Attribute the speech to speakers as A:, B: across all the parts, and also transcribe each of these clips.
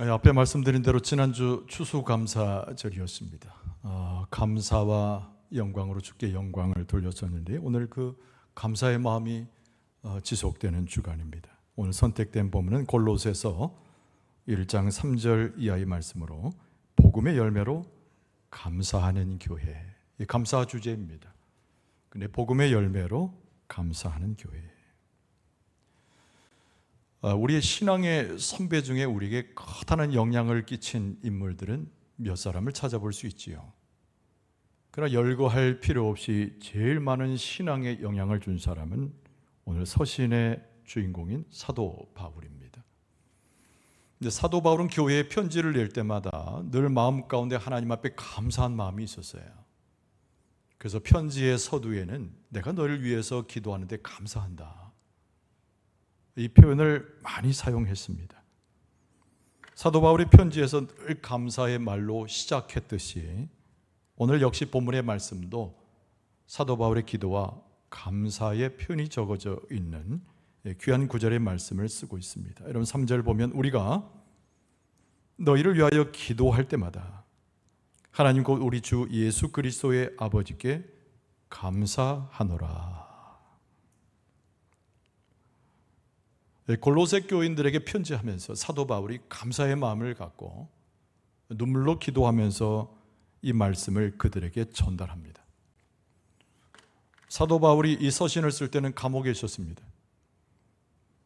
A: 앞에 말씀드린 대로 지난주 추수감사절이었습니다. 감사와 영광으로 주께 영광을 돌렸었는데 오늘 그 감사의 마음이 지속되는 주간입니다. 오늘 선택된 본문은 골로새서 1장 3절 이하의 말씀으로 복음의 열매로 감사하는 교회, 이 감사 주제입니다. 근데 복음의 열매로 감사하는 교회. 우리의 신앙의 선배 중에 우리에게 커다란 영향을 끼친 인물들은 몇 사람을 찾아볼 수 있지요. 그러나 열거할 필요 없이 제일 많은 신앙에 영향을 준 사람은 오늘 서신의 주인공인 사도 바울입니다. 근데 사도 바울은 교회에 편지를 낼 때마다 늘 마음 가운데 하나님 앞에 감사한 마음이 있었어요. 그래서 편지의 서두에는 내가 너를 위해서 기도하는데 감사한다, 이 표현을 많이 사용했습니다. 사도 바울의 편지에서 늘 감사의 말로 시작했듯이 오늘 역시 본문의 말씀도 사도 바울의 기도와 감사의 표현이 적어져 있는 귀한 구절의 말씀을 쓰고 있습니다. 여러분 3절 보면 우리가 너희를 위하여 기도할 때마다 하나님 곧 우리 주 예수 그리스도의 아버지께 감사하노라. 골로새 교인들에게 편지하면서 사도 바울이 감사의 마음을 갖고 눈물로 기도하면서 이 말씀을 그들에게 전달합니다. 사도 바울이 이 서신을 쓸 때는 감옥에 있었습니다.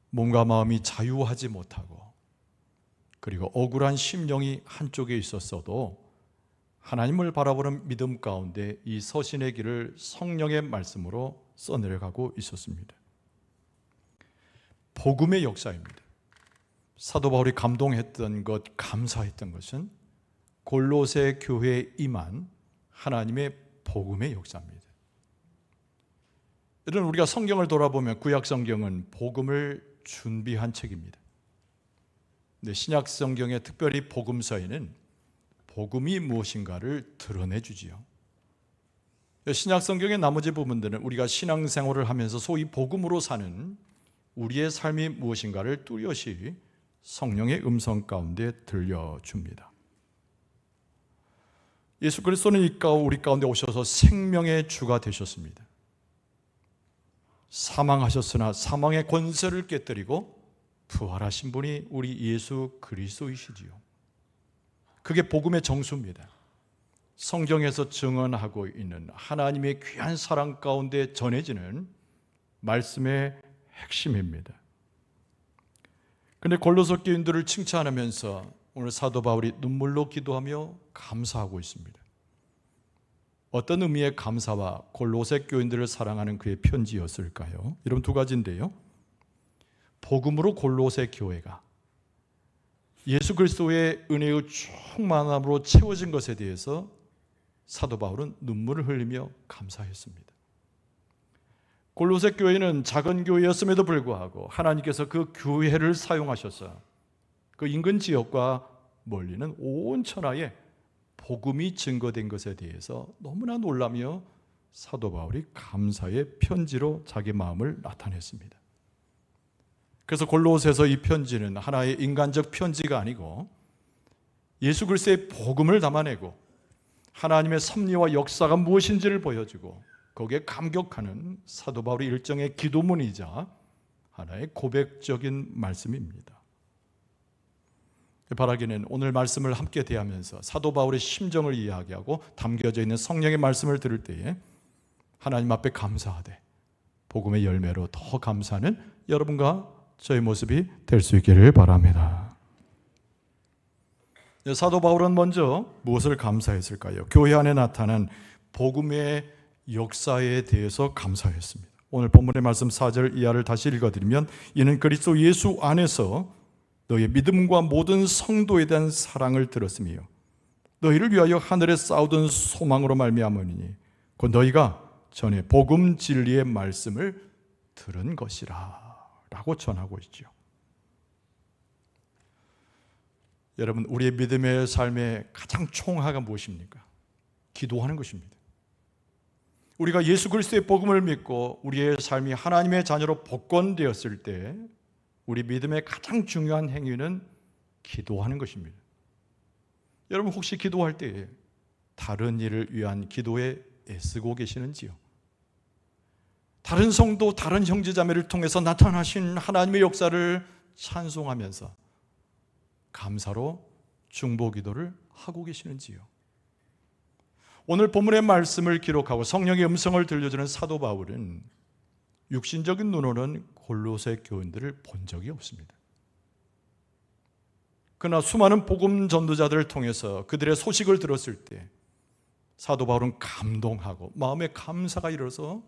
A: 몸과 마음이 자유하지 못하고 그리고 억울한 심령이 한쪽에 있었어도 하나님을 바라보는 믿음 가운데 이 서신의 길을 성령의 말씀으로 써내려가고 있었습니다. 복음의 역사입니다. 사도 바울이 감동했던 것, 감사했던 것은 골로새 교회에 임한 하나님의 복음의 역사입니다. 여러분, 우리가 성경을 돌아보면 구약 성경은 복음을 준비한 책입니다. 근데 신약 성경의 특별히 복음서에는 복음이 무엇인가를 드러내 주지요. 신약 성경의 나머지 부분들은 우리가 신앙생활을 하면서 소위 복음으로 사는 우리의 삶이 무엇인가를 뚜렷이 성령의 음성 가운데 들려줍니다. 예수 그리스도는 우리 가운데 오셔서 생명의 주가 되셨습니다. 사망하셨으나 사망의 권세를 깨뜨리고 부활하신 분이 우리 예수 그리스도이시지요. 그게 복음의 정수입니다. 성경에서 증언하고 있는 하나님의 귀한 사랑 가운데 전해지는 말씀의 핵심입니다. 그런데 골로새 교인들을 칭찬하면서 오늘 사도 바울이 눈물로 기도하며 감사하고 있습니다. 어떤 의미의 감사와 골로새 교인들을 사랑하는 그의 편지였을까요? 이런 두 가지인데요. 복음으로 골로새 교회가 예수 그리스도의 은혜의 충만함으로 채워진 것에 대해서 사도 바울은 눈물을 흘리며 감사했습니다. 골로새 교회는 작은 교회였음에도 불구하고 하나님께서 그 교회를 사용하셔서 그 인근 지역과 멀리는 온 천하에 복음이 증거된 것에 대해서 너무나 놀라며 사도 바울이 감사의 편지로 자기 마음을 나타냈습니다. 그래서 골로새서 이 편지는 하나의 인간적 편지가 아니고 예수 그리스도의 복음을 담아내고 하나님의 섭리와 역사가 무엇인지를 보여주고 거기에 감격하는 사도 바울의 일정의 기도문이자 하나의 고백적인 말씀입니다. 바라기는 오늘 말씀을 함께 대하면서 사도 바울의 심정을 이야기하고 담겨져 있는 성령의 말씀을 들을 때에 하나님 앞에 감사하되 복음의 열매로 더 감사하는 여러분과 저의 모습이 될 수 있기를 바랍니다. 사도 바울은 먼저 무엇을 감사했을까요? 교회 안에 나타난 복음의 역사에 대해서 감사했습니다. 오늘 본문의 말씀 4절 이하를 다시 읽어드리면 이는 그리스도 예수 안에서 너희의 믿음과 모든 성도에 대한 사랑을 들었으며 너희를 위하여 하늘에 쌓아둔 소망으로 말미암으니 곧 너희가 전에 복음 진리의 말씀을 들은 것이라 라고 전하고 있죠. 여러분, 우리의 믿음의 삶의 가장 총화가 무엇입니까? 기도하는 것입니다. 우리가 예수 그리스도의 복음을 믿고 우리의 삶이 하나님의 자녀로 복권되었을 때 우리 믿음의 가장 중요한 행위는 기도하는 것입니다. 여러분 혹시 기도할 때 다른 일을 위한 기도에 애쓰고 계시는지요? 다른 성도, 다른 형제자매를 통해서 나타나신 하나님의 역사를 찬송하면서 감사로 중보기도를 하고 계시는지요? 오늘 본문의 말씀을 기록하고 성령의 음성을 들려주는 사도 바울은 육신적인 눈으로는 골로새 교인들을 본 적이 없습니다. 그러나 수많은 복음 전도자들을 통해서 그들의 소식을 들었을 때 사도 바울은 감동하고 마음에 감사가 일어서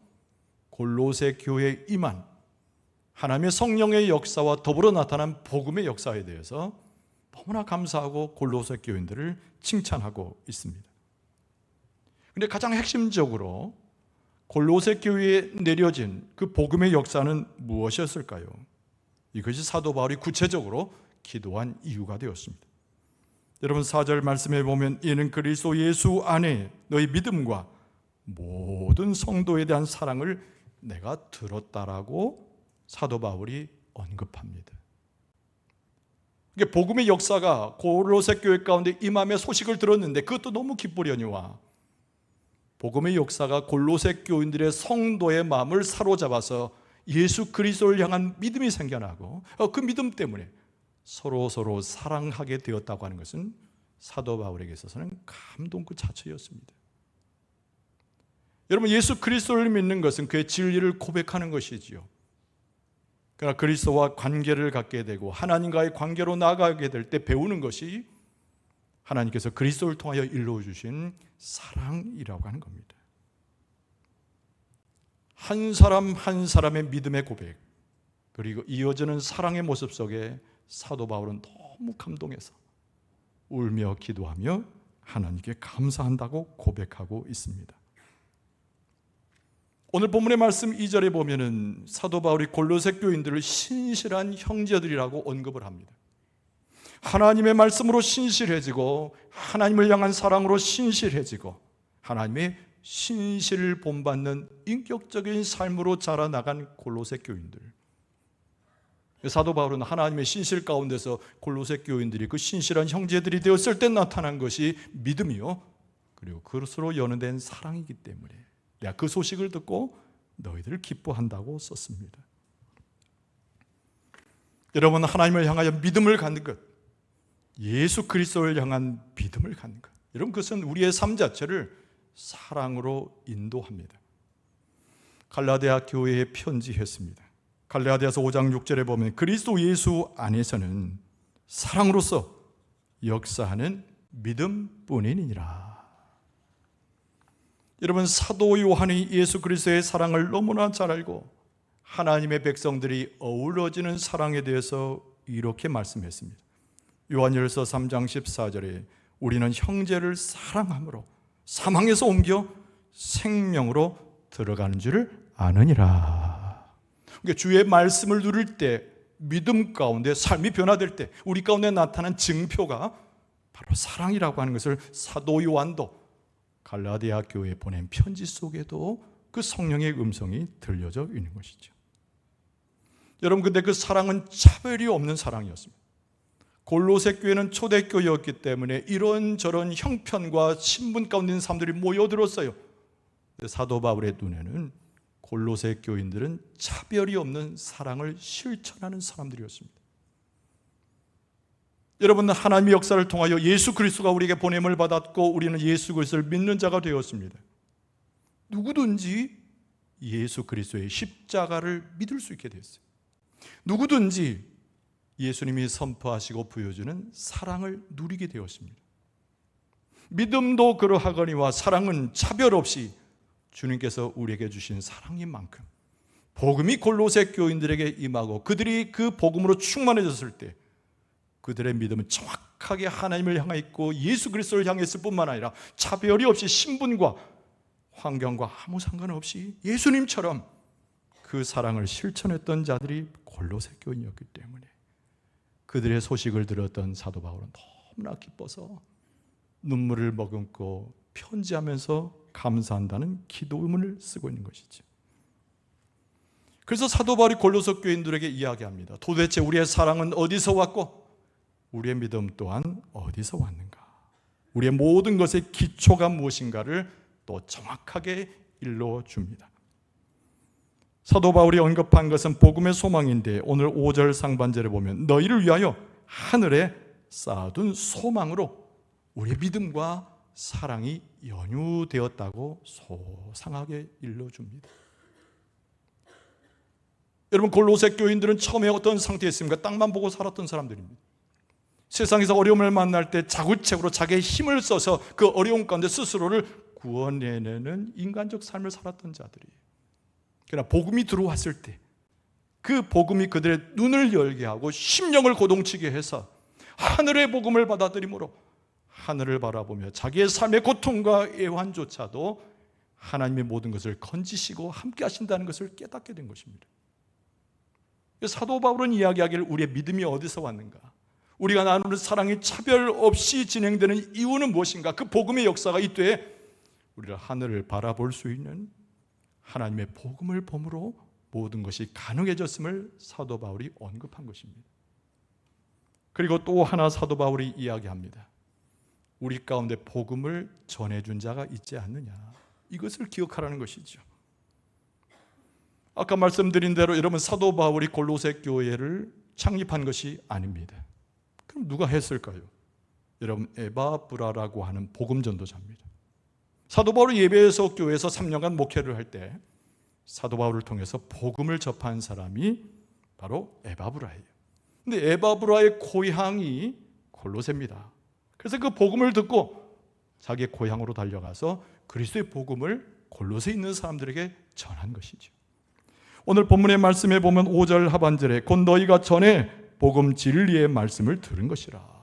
A: 골로새 교회에 임한 하나님의 성령의 역사와 더불어 나타난 복음의 역사에 대해서 너무나 감사하고 골로새 교인들을 칭찬하고 있습니다. 그런데 가장 핵심적으로 골로새 교회에 내려진 그 복음의 역사는 무엇이었을까요? 이것이 사도 바울이 구체적으로 기도한 이유가 되었습니다. 여러분 4절 말씀에 보면 이는 그리스도 예수 안에 너희 믿음과 모든 성도에 대한 사랑을 내가 들었다라고 사도 바울이 언급합니다. 이게 복음의 역사가 골로새 교회 가운데 임함의 소식을 들었는데 그것도 너무 기쁘려니와 복음의 역사가 골로새 교인들의 성도의 마음을 사로잡아서 예수 그리스도를 향한 믿음이 생겨나고 그 믿음 때문에 서로 사랑하게 되었다고 하는 것은 사도 바울에게 있어서는 감동 그 자체였습니다. 여러분 예수 그리스도를 믿는 것은 그의 진리를 고백하는 것이지요. 그러나 그리스도와 관계를 갖게 되고 하나님과의 관계로 나아가게 될 때 배우는 것이 하나님께서 그리스도를 통하여 일러주신 사랑이라고 하는 겁니다. 한 사람 한 사람의 믿음의 고백 그리고 이어지는 사랑의 모습 속에 사도 바울은 너무 감동해서 울며 기도하며 하나님께 감사한다고 고백하고 있습니다. 오늘 본문의 말씀 2절에 보면은 사도 바울이 골로새 교인들을 신실한 형제들이라고 언급을 합니다. 하나님의 말씀으로 신실해지고 하나님을 향한 사랑으로 신실해지고 하나님의 신실을 본받는 인격적인 삶으로 자라나간 골로새 교인들. 사도 바울은 하나님의 신실 가운데서 골로새 교인들이 그 신실한 형제들이 되었을 때 나타난 것이 믿음이요 그리고 그것으로 연연된 사랑이기 때문에 내가 그 소식을 듣고 너희들을 기뻐한다고 썼습니다. 여러분 하나님을 향하여 믿음을 갖는 것 예수 그리스도를 향한 믿음을 갖는 것 여러분 그것은 우리의 삶 자체를 사랑으로 인도합니다. 갈라디아 교회에 편지했습니다. 갈라디아서 5장 6절에 보면 그리스도 예수 안에서는 사랑으로서 역사하는 믿음뿐이니라. 여러분 사도 요한이 예수 그리스도의 사랑을 너무나 잘 알고 하나님의 백성들이 어우러지는 사랑에 대해서 이렇게 말씀했습니다. 요한일서 3장 14절에 우리는 형제를 사랑함으로 사망에서 옮겨 생명으로 들어가는 줄을 아느니라. 그러니까 주의 말씀을 누릴 때 믿음 가운데 삶이 변화될 때 우리 가운데 나타난 증표가 바로 사랑이라고 하는 것을 사도 요한도 갈라디아 교회에 보낸 편지 속에도 그 성령의 음성이 들려져 있는 것이죠. 여러분 근데 그 사랑은 차별이 없는 사랑이었습니다. 골로새 교회는 초대교회였기 때문에 이런저런 형편과 신분 가운데 있는 사람들이 모여들었어요. 사도 바울의 눈에는 골로새 교인들은 차별이 없는 사랑을 실천하는 사람들이었습니다. 여러분 하나님의 역사를 통하여 예수 그리스도가 우리에게 보냄을 받았고 우리는 예수 그리스도를 믿는 자가 되었습니다. 누구든지 예수 그리스도의 십자가를 믿을 수 있게 됐어요. 누구든지 예수님이 선포하시고 부여주는 사랑을 누리게 되었습니다. 믿음도 그러하거니와 사랑은 차별 없이 주님께서 우리에게 주신 사랑인 만큼 복음이 골로새 교인들에게 임하고 그들이 그 복음으로 충만해졌을 때 그들의 믿음은 정확하게 하나님을 향해 있고 예수 그리스도를 향해 있을 뿐만 아니라 차별이 없이 신분과 환경과 아무 상관없이 예수님처럼 그 사랑을 실천했던 자들이 골로새 교인이었기 때문에 그들의 소식을 들었던 사도 바울은 너무나 기뻐서 눈물을 머금고 편지하면서 감사한다는 기도문을 쓰고 있는 것이죠. 그래서 사도 바울이 골로새 교인들에게 이야기합니다. 도대체 우리의 사랑은 어디서 왔고 우리의 믿음 또한 어디서 왔는가? 우리의 모든 것의 기초가 무엇인가를 또 정확하게 일러줍니다. 사도 바울이 언급한 것은 복음의 소망인데 오늘 5절 상반절에 보면 너희를 위하여 하늘에 쌓아둔 소망으로 우리의 믿음과 사랑이 연유되었다고 소상하게 일러줍니다. 여러분, 골로새 교인들은 처음에 어떤 상태였습니까? 땅만 보고 살았던 사람들입니다. 세상에서 어려움을 만날 때 자구책으로 자기의 힘을 써서 그 어려움 가운데 스스로를 구원해내는 인간적 삶을 살았던 자들이에요. 그러나 복음이 들어왔을 때 그 복음이 그들의 눈을 열게 하고 심령을 고동치게 해서 하늘의 복음을 받아들이므로 하늘을 바라보며 자기의 삶의 고통과 애환조차도 하나님의 모든 것을 건지시고 함께 하신다는 것을 깨닫게 된 것입니다. 사도 바울은 이야기하기를 우리의 믿음이 어디서 왔는가? 우리가 나누는 사랑이 차별 없이 진행되는 이유는 무엇인가? 그 복음의 역사가 이때에 우리가 하늘을 바라볼 수 있는 하나님의 복음을 보므로 모든 것이 가능해졌음을 사도 바울이 언급한 것입니다. 그리고 또 하나 사도 바울이 이야기합니다. 우리 가운데 복음을 전해준 자가 있지 않느냐, 이것을 기억하라는 것이죠. 아까 말씀드린 대로 여러분, 사도 바울이 골로새 교회를 창립한 것이 아닙니다. 그럼 누가 했을까요? 여러분, 에바브라라고 하는 복음 전도자입니다. 사도 바울이 예배소 교회에서 3년간 목회를 할 때 사도 바울을 통해서 복음을 접한 사람이 바로 에바브라예요. 근데 에바브라의 고향이 골로새입니다. 그래서 그 복음을 듣고 자기의 고향으로 달려가서 그리스도의 복음을 골로새에 있는 사람들에게 전한 것이죠. 오늘 본문의 말씀에 보면 5절 하반절에 곧 너희가 전에 복음 진리의 말씀을 들은 것이라.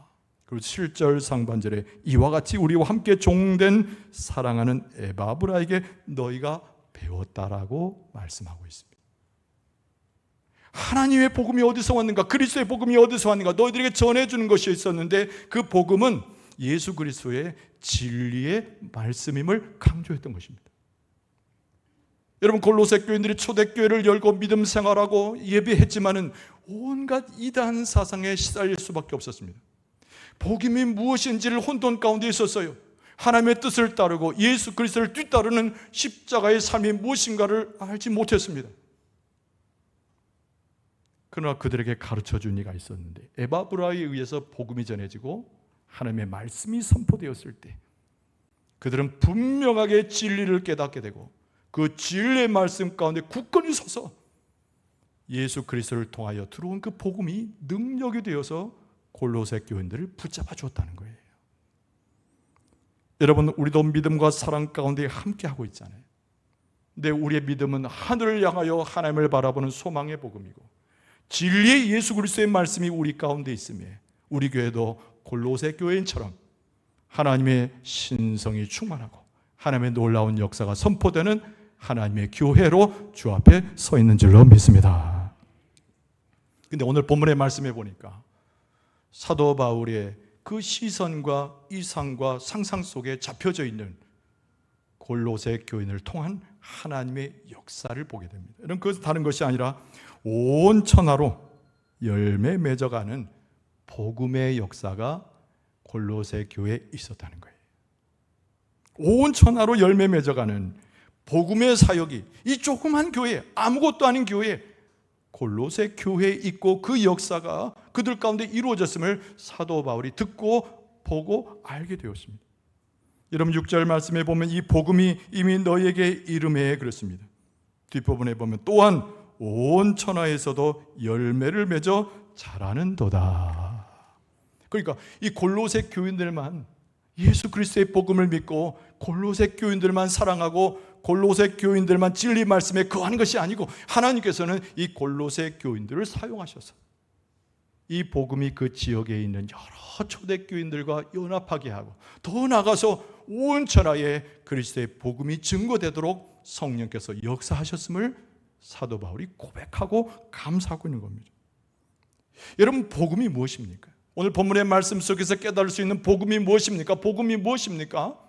A: 그리고 7절 상반절에 이와 같이 우리와 함께 종된 사랑하는 에바브라에게 너희가 배웠다라고 말씀하고 있습니다. 하나님의 복음이 어디서 왔는가? 그리스도의 복음이 어디서 왔는가? 너희들에게 전해주는 것이 있었는데 그 복음은 예수 그리스도의 진리의 말씀임을 강조했던 것입니다. 여러분, 골로새 교인들이 초대교회를 열고 믿음 생활하고 예배했지만은 온갖 이단 사상에 시달릴 수밖에 없었습니다. 복음이 무엇인지를 혼돈 가운데 있었어요. 하나님의 뜻을 따르고 예수 그리스도를 뒤따르는 십자가의 삶이 무엇인가를 알지 못했습니다. 그러나 그들에게 가르쳐준 이가 있었는데 에바브라에 의해서 복음이 전해지고 하나님의 말씀이 선포되었을 때 그들은 분명하게 진리를 깨닫게 되고 그 진리의 말씀 가운데 굳건히 서서 예수 그리스도를 통하여 들어온 그 복음이 능력이 되어서 골로새 교인들을 붙잡아 주었다는 거예요. 여러분, 우리도 믿음과 사랑 가운데 함께하고 있잖아요. 근데 우리의 믿음은 하늘을 향하여 하나님을 바라보는 소망의 복음이고 진리의 예수 그리스도의 말씀이 우리 가운데 있음에 우리 교회도 골로새 교인처럼 하나님의 신성이 충만하고 하나님의 놀라운 역사가 선포되는 하나님의 교회로 주 앞에 서 있는 줄로 믿습니다. 근데 오늘 본문의 말씀해 보니까 사도 바울의 그 시선과 이상과 상상 속에 잡혀져 있는 골로새 교인을 통한 하나님의 역사를 보게 됩니다. 여러분, 그것은 다른 것이 아니라 온 천하로 열매 맺어가는 복음의 역사가 골로새 교회에 있었다는 거예요. 온 천하로 열매 맺어가는 복음의 사역이 이 조그만 교회, 아무것도 아닌 교회, 골로새 교회에 있고 그 역사가 그들 가운데 이루어졌음을 사도 바울이 듣고 보고 알게 되었습니다. 여러분, 6절 말씀에 보면 이 복음이 이미 너희에게 이름해 그렇습니다. 뒷부분에 보면 또한 온 천하에서도 열매를 맺어 자라는도다. 그러니까 이 골로새 교인들만 예수 그리스도의 복음을 믿고 골로새 교인들만 사랑하고 골로새 교인들만 진리 말씀에 거하는 것이 아니고 하나님께서는 이 골로새 교인들을 사용하셔서 이 복음이 그 지역에 있는 여러 초대교인들과 연합하게 하고 더 나아가서 온 천하에 그리스도의 복음이 증거되도록 성령께서 역사하셨음을 사도 바울이 고백하고 감사하고 있는 겁니다. 여러분, 복음이 무엇입니까? 오늘 본문의 말씀 속에서 깨달을 수 있는 복음이 무엇입니까? 복음이 무엇입니까?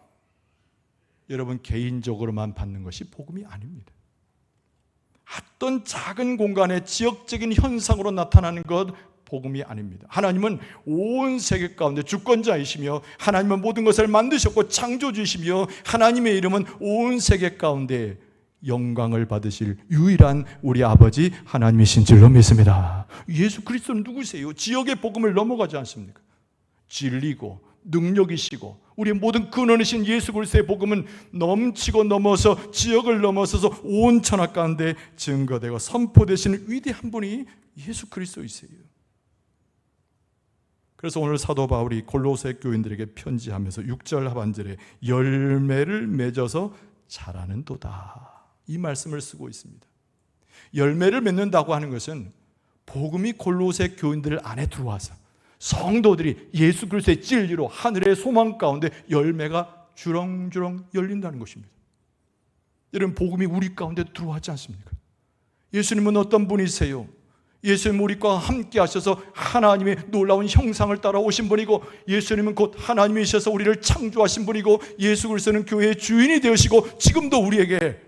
A: 여러분, 개인적으로만 받는 것이 복음이 아닙니다. 어떤 작은 공간의 지역적인 현상으로 나타나는 것 복음이 아닙니다. 하나님은 온 세계 가운데 주권자이시며 하나님은 모든 것을 만드셨고 창조주이시며 하나님의 이름은 온 세계 가운데 영광을 받으실 유일한 우리 아버지 하나님이신 줄로 믿습니다. 예수 그리스도는 누구세요? 지역의 복음을 넘어가지 않습니까? 진리고 능력이시고 우리의 모든 근원이신 예수 그리스도의 복음은 넘치고 넘어서 지역을 넘어서서 온 천하 가운데 증거되고 선포되시는 위대한 분이 예수 그리스도이세요. 그래서 오늘 사도 바울이 골로새 교인들에게 편지하면서 6절 하반절에 열매를 맺어서 자라는도다, 이 말씀을 쓰고 있습니다. 열매를 맺는다고 하는 것은 복음이 골로새 교인들 안에 들어와서 성도들이 예수 그리스도의 진리로 하늘의 소망 가운데 열매가 주렁주렁 열린다는 것입니다. 여러분, 복음이 우리 가운데 들어왔지 않습니까? 예수님은 어떤 분이세요? 예수님은 우리과 함께 하셔서 하나님의 놀라운 형상을 따라오신 분이고, 예수님은 곧 하나님이셔서 우리를 창조하신 분이고, 예수 그리스도는 교회의 주인이 되시고 지금도 우리에게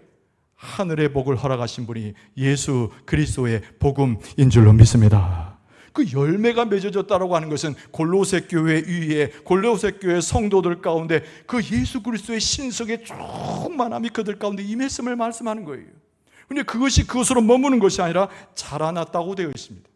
A: 하늘의 복을 허락하신 분이 예수 그리스도의 복음인 줄로 믿습니다. 그 열매가 맺어졌다라고 하는 것은 골로새 교회 위에, 골로새 교회 성도들 가운데 그 예수 그리스도의 신석의 충만함이 그들 가운데 임했음을 말씀하는 거예요. 그런데 그것이 그것으로 머무는 것이 아니라 자라났다고 되어 있습니다.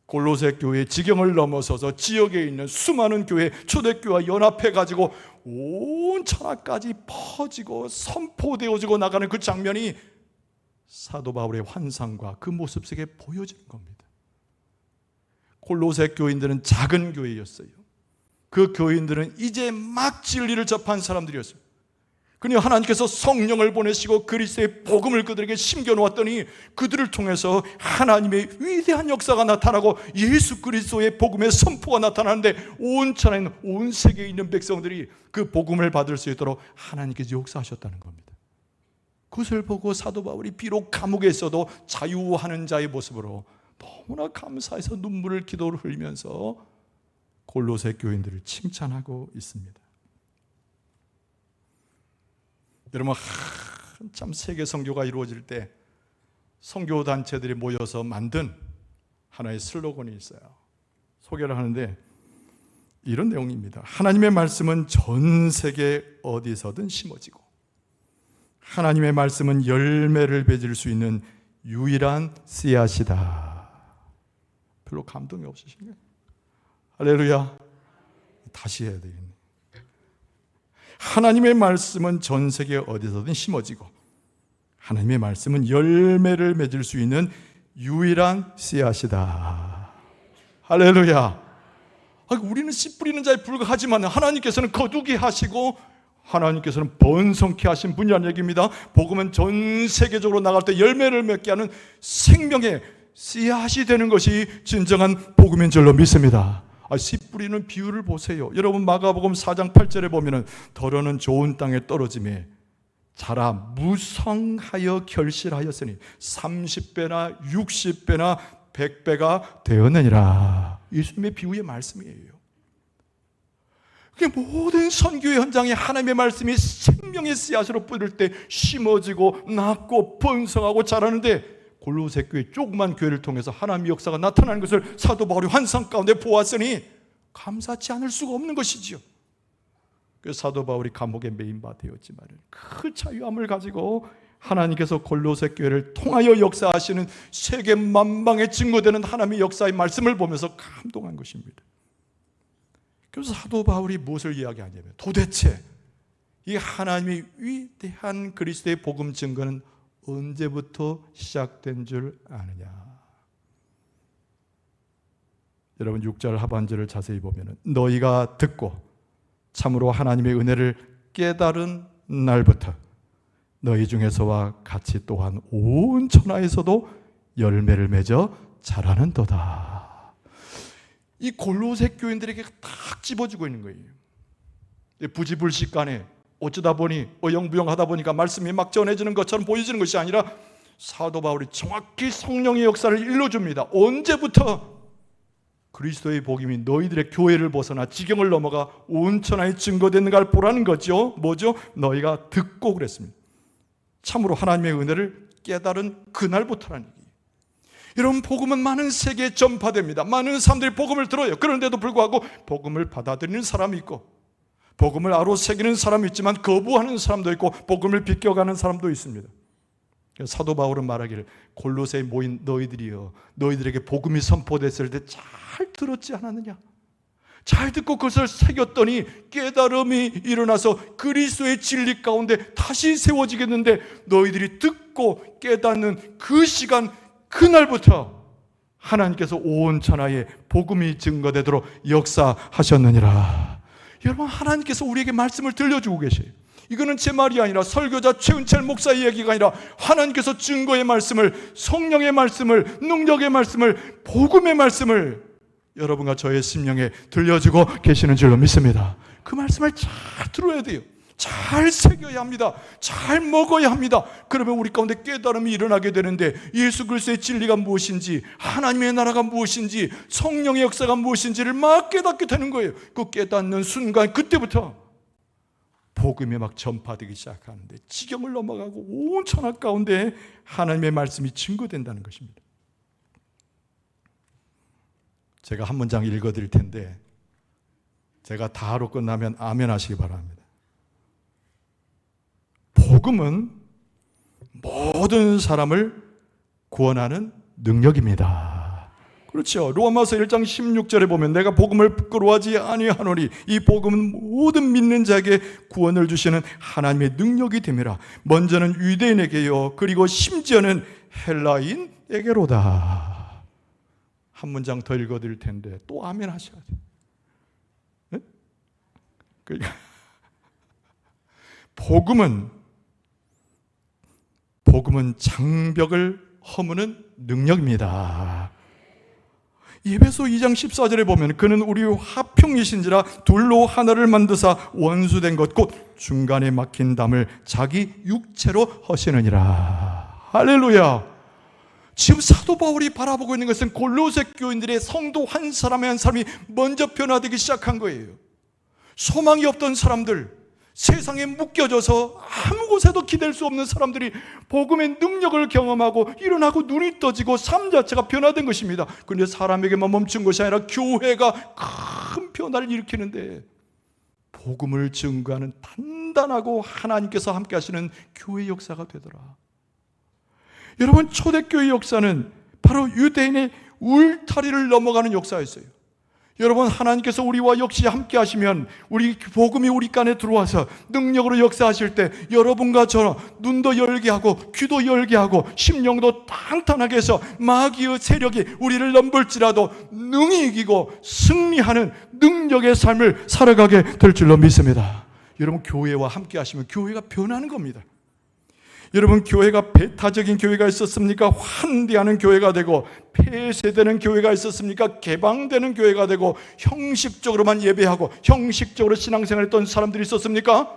A: 골로새 교회의 지경을 넘어서서 지역에 있는 수많은 교회, 초대교회와 연합해가지고 온 천하까지 퍼지고 선포되어지고 나가는 그 장면이 사도 바울의 환상과 그 모습 속에 보여지는 겁니다. 골로새 교인들은 작은 교회였어요. 그 교인들은 이제 막 진리를 접한 사람들이었어요. 그러니 하나님께서 성령을 보내시고 그리스도의 복음을 그들에게 심겨놓았더니 그들을 통해서 하나님의 위대한 역사가 나타나고 예수 그리스도의 복음의 선포가 나타나는데 온 천하에 있는, 온 세계에 있는 백성들이 그 복음을 받을 수 있도록 하나님께서 역사하셨다는 겁니다. 그것을 보고 사도 바울이 비록 감옥에 있어도 자유하는 자의 모습으로 너무나 감사해서 눈물을, 기도를 흘리면서 골로새 교인들을 칭찬하고 있습니다. 여러분, 한참 세계 선교가 이루어질 때 선교 단체들이 모여서 만든 하나의 슬로건이 있어요. 소개를 하는데 이런 내용입니다. 하나님의 말씀은 전 세계 어디서든 심어지고 하나님의 말씀은 열매를 맺을 수 있는 유일한 씨앗이다. 별로 감동이 없으신가요? 할렐루야. 다시 해야 되겠네. 하나님의 말씀은 전 세계 어디서든 심어지고 하나님의 말씀은 열매를 맺을 수 있는 유일한 씨앗이다. 할렐루야. 우리는 씨 뿌리는 자에 불과하지만 하나님께서는 거두게 하시고 하나님께서는 번성케 하신 분이라는 얘기입니다. 복음은 전 세계적으로 나갈 때 열매를 맺게 하는 생명의 씨앗이 되는 것이 진정한 복음인 줄로 믿습니다. 씨 뿌리는 비유를 보세요. 여러분, 마가복음 4장 8절에 보면은 더러는 좋은 땅에 떨어짐에 자라 무성하여 결실하였으니 30배나 60배나 100배가 되었느니라. 예수님의 비유의 말씀이에요. 모든 선교의 현장에 하나님의 말씀이 생명의 씨앗으로 뿌릴 때 심어지고 낳고 번성하고 자라는데, 골로새 교회 조그만 교회를 통해서 하나님의 역사가 나타나는 것을 사도 바울이 환상 가운데 보았으니 감사치 않을 수가 없는 것이지요. 그래서 사도 바울이 감옥에 매인 바 되었지만 그 자유함을 가지고 하나님께서 골로새 교회를 통하여 역사하시는 세계 만방에 증거되는 하나님의 역사의 말씀을 보면서 감동한 것입니다. 그래서 사도 바울이 무엇을 이야기하냐면, 도대체 이 하나님의 위대한 그리스도의 복음 증거는 언제부터 시작된 줄 아느냐. 여러분, 6절 하반절을 자세히 보면 너희가 듣고 참으로 하나님의 은혜를 깨달은 날부터 너희 중에서와 같이 또한 온 천하에서도 열매를 맺어 자라는도다. 이 골로새 교인들에게 딱 집어주고 있는 거예요. 부지불식간에 어쩌다 보니 어영부영하다 보니까 말씀이 막 전해지는 것처럼 보여지는 것이 아니라 사도 바울이 정확히 성령의 역사를 일러줍니다. 언제부터? 그리스도의 복음이 너희들의 교회를 벗어나 지경을 넘어가 온 천하에 증거되는가를 보라는 거죠. 뭐죠? 너희가 듣고 그랬습니다. 참으로 하나님의 은혜를 깨달은 그날부터라는 얘기예요. 여러분, 복음은 많은 세계에 전파됩니다. 많은 사람들이 복음을 들어요. 그런데도 불구하고 복음을 받아들이는 사람이 있고, 복음을 아로 새기는 사람이 있지만 거부하는 사람도 있고, 복음을 비껴가는 사람도 있습니다. 사도 바울은 말하기를, 골로새에 모인 너희들이여, 너희들에게 복음이 선포됐을 때 잘 들었지 않았느냐? 잘 듣고 그것을 새겼더니 깨달음이 일어나서 그리스도의 진리 가운데 다시 세워지겠는데, 너희들이 듣고 깨닫는 그 시간, 그날부터 하나님께서 온 천하에 복음이 증거되도록 역사하셨느니라. 여러분, 하나님께서 우리에게 말씀을 들려주고 계세요. 이거는 제 말이 아니라 설교자 최은철 목사의 얘기가 아니라 하나님께서 증거의 말씀을, 성령의 말씀을, 능력의 말씀을, 복음의 말씀을 여러분과 저의 심령에 들려주고 계시는 줄로 믿습니다. 그 말씀을 잘 들어야 돼요. 잘 새겨야 합니다. 잘 먹어야 합니다. 그러면 우리 가운데 깨달음이 일어나게 되는데, 예수 그리스도의 진리가 무엇인지, 하나님의 나라가 무엇인지, 성령의 역사가 무엇인지를 막 깨닫게 되는 거예요. 그 깨닫는 순간, 그때부터 복음이 막 전파되기 시작하는데, 지경을 넘어가고 온 천하 가운데 하나님의 말씀이 증거된다는 것입니다. 제가 한 문장 읽어드릴 텐데, 제가 다로 끝나면 아멘 하시기 바랍니다. 복음은 모든 사람을 구원하는 능력입니다. 그렇죠. 로마서 1장 16절에 보면, 내가 복음을 부끄러워하지 아니하노니 이 복음은 모든 믿는 자에게 구원을 주시는 하나님의 능력이 됨이라. 먼저는 유대인에게요, 그리고 심지어는 헬라인에게로다. 한 문장 더 읽어드릴 텐데 또 아멘 하셔야 돼요. 네? 그러니까 복음은 장벽을 허무는 능력입니다. 에베소 2장 14절에 보면, 그는 우리 화평이신지라 둘로 하나를 만드사 원수된 것 곧 중간에 막힌 담을 자기 육체로 허시느니라. 할렐루야. 지금 사도 바울이 바라보고 있는 것은 골로새 교인들의 성도 한 사람이 한 사람이 먼저 변화되기 시작한 거예요. 소망이 없던 사람들, 세상에 묶여져서 아무 곳에도 기댈 수 없는 사람들이 복음의 능력을 경험하고 일어나고 눈이 떠지고 삶 자체가 변화된 것입니다. 그런데 사람에게만 멈춘 것이 아니라 교회가 큰 변화를 일으키는데, 복음을 증거하는 단단하고 하나님께서 함께 하시는 교회 역사가 되더라. 여러분, 초대교회 역사는 바로 유대인의 울타리를 넘어가는 역사였어요. 여러분, 하나님께서 우리와 역시 함께 하시면, 우리 복음이 우리 안에 들어와서 능력으로 역사하실 때, 여러분과 저 눈도 열게 하고 귀도 열게 하고 심령도 탄탄하게 해서 마귀의 세력이 우리를 넘볼지라도 능히 이기고 승리하는 능력의 삶을 살아가게 될 줄로 믿습니다. 여러분, 교회와 함께 하시면 교회가 변하는 겁니다. 여러분, 교회가 배타적인 교회가 있었습니까? 환대하는 교회가 되고, 폐쇄되는 교회가 있었습니까? 개방되는 교회가 되고, 형식적으로만 예배하고 형식적으로 신앙생활했던 사람들이 있었습니까?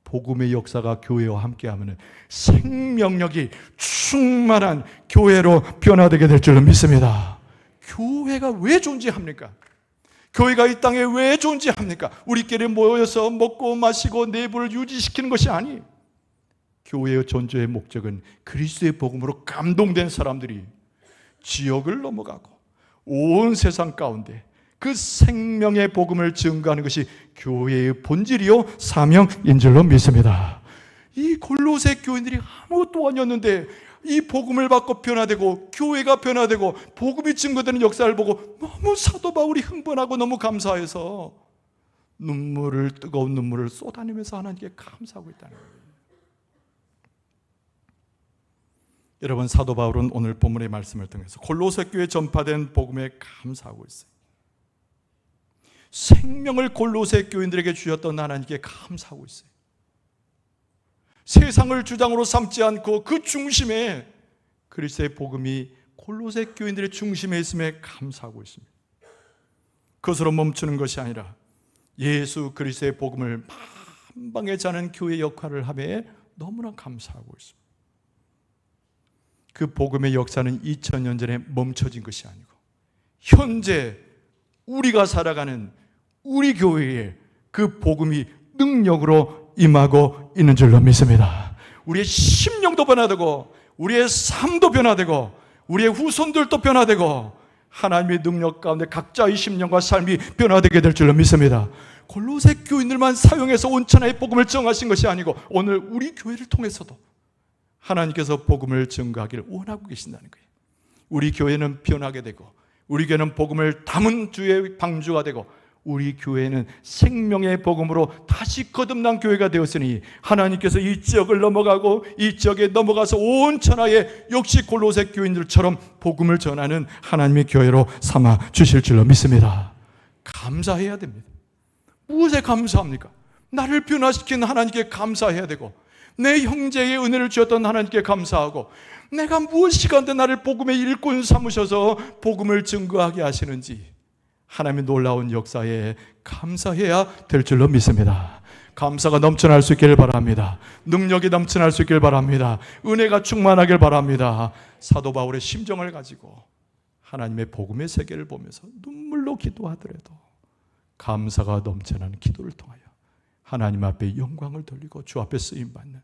A: 복음의 역사가 교회와 함께하면 생명력이 충만한 교회로 변화되게 될 줄로 믿습니다. 교회가 왜 존재합니까? 교회가 이 땅에 왜 존재합니까? 우리끼리 모여서 먹고 마시고 내부를 유지시키는 것이 아니에요. 교회의 존재의 목적은 그리스도의 복음으로 감동된 사람들이 지역을 넘어가고 온 세상 가운데 그 생명의 복음을 증거하는 것이 교회의 본질이요 사명인 줄로 믿습니다. 이 골로새 교인들이 아무것도 아니었는데 이 복음을 받고 변화되고 교회가 변화되고 복음이 증거되는 역사를 보고 너무 사도 바울이 흥분하고 너무 감사해서 뜨거운 눈물을 쏟아내면서 하나님께 감사하고 있다는 거예요. 여러분, 사도 바울은 오늘 본문의 말씀을 통해서 골로새 교회에 전파된 복음에 감사하고 있어요. 생명을 골로새 교인들에게 주셨던 하나님께 감사하고 있어요. 세상을 주장으로 삼지 않고 그 중심에 그리스도의 복음이 골로새 교인들의 중심에 있음에 감사하고 있습니다. 그것으로 멈추는 것이 아니라 예수 그리스도의 복음을 만방에 자는 교회 역할을 하며 너무나 감사하고 있습니다. 그 복음의 역사는 2000년 전에 멈춰진 것이 아니고 현재 우리가 살아가는 우리 교회에 그 복음이 능력으로 임하고 있는 줄로 믿습니다. 우리의 심령도 변화되고 우리의 삶도 변화되고 우리의 후손들도 변화되고 하나님의 능력 가운데 각자의 심령과 삶이 변화되게 될 줄로 믿습니다. 골로새 교인들만 사용해서 온천하의 복음을 증거하신 것이 아니고 오늘 우리 교회를 통해서도 하나님께서 복음을 증거하기를 원하고 계신다는 거예요. 우리 교회는 변하게 되고 우리 교회는 복음을 담은 주의 방주가 되고 우리 교회는 생명의 복음으로 다시 거듭난 교회가 되었으니 하나님께서 이 지역을 넘어가고 이 지역에 넘어가서 온 천하에 역시 골로새 교인들처럼 복음을 전하는 하나님의 교회로 삼아 주실 줄로 믿습니다. 감사해야 됩니다. 무엇에 감사합니까? 나를 변화시킨 하나님께 감사해야 되고 내 형제의 은혜를 주었던 하나님께 감사하고 내가 무엇이간데 나를 복음의 일꾼 삼으셔서 복음을 증거하게 하시는지 하나님의 놀라운 역사에 감사해야 될 줄로 믿습니다. 감사가 넘쳐날 수 있길 바랍니다. 능력이 넘쳐날 수 있길 바랍니다. 은혜가 충만하길 바랍니다. 사도 바울의 심정을 가지고 하나님의 복음의 세계를 보면서 눈물로 기도하더라도 감사가 넘쳐나는 기도를 통하여 하나님 앞에 영광을 돌리고 주 앞에 쓰임받는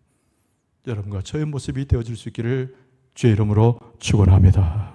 A: 여러분과 저의 모습이 되어질 수 있기를 주의 이름으로 축원합니다.